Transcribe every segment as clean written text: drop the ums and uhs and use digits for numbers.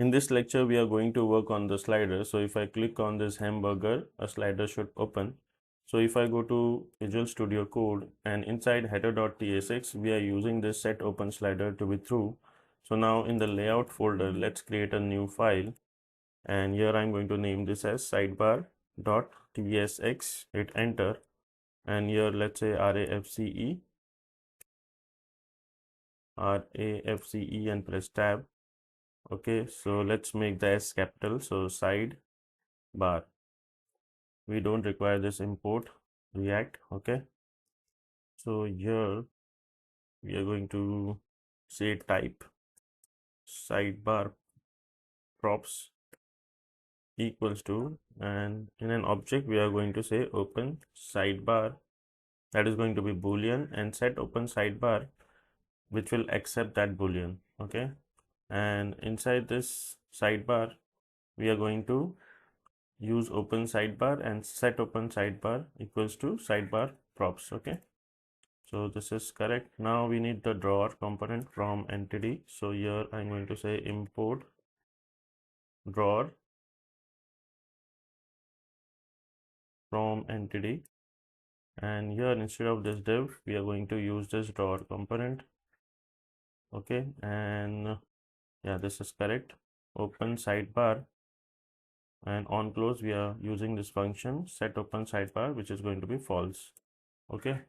In this lecture, we are going to work on the slider. So if I click on this hamburger, a slider should open. So if I go to Visual Studio Code and inside header.tsx, we are using this set open slider to be true. So now in the layout folder, let's create a new file. And here I'm going to name this as sidebar.tsx, hit enter. And here let's say RAFCE and press tab. Okay, so let's make the S capital. So sidebar. We don't require this import React. Okay, so here we are going to say type sidebar props equals to, and in an object we are going to say open sidebar, that is going to be boolean, and set open sidebar which will accept that boolean. Okay, and inside this sidebar we are going to use open sidebar and set open sidebar equals to sidebar props. Okay, so this is correct. Now we need the drawer component from entity. So here I'm going to say import drawer from entity, and here instead of this div we are going to use this drawer component. Okay, and yeah, this is correct. Open sidebar, and on close we are using this function set open sidebar, which is going to be false. Okay,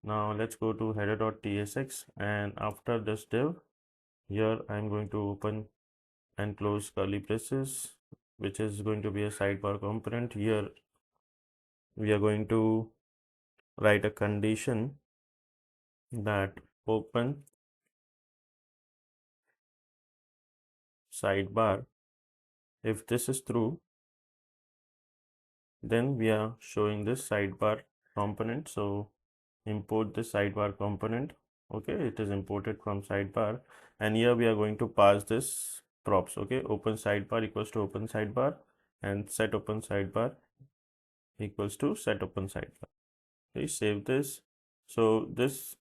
now let's go to header.tsx, and after this div here I'm going to open and close curly braces, which is going to be a sidebar component. Here we are going to write a condition that open sidebar, if this is true, then we are showing this sidebar component. So import the sidebar component. Okay, it is imported from sidebar, and here we are going to pass this props. Okay, open sidebar equals to open sidebar, and set open sidebar equals to set open sidebar. Okay, save this. So this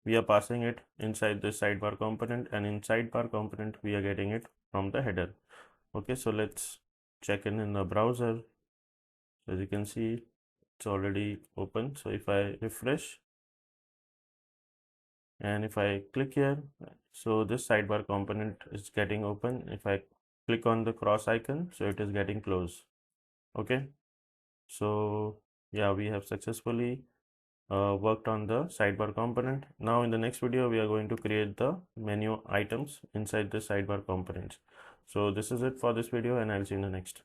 we are passing it inside the sidebar component, and in sidebar component we are getting it from the header. Okay, so let's check in the browser. As you can see, it's already open. So if I refresh and if I click here, so this sidebar component is getting open. If I click on the cross icon, so it is getting closed. Okay, so yeah, we have successfully worked on the sidebar component. Now in the next video we are going to create the menu items inside the sidebar components. So this is it for this video, and I'll see you in the next.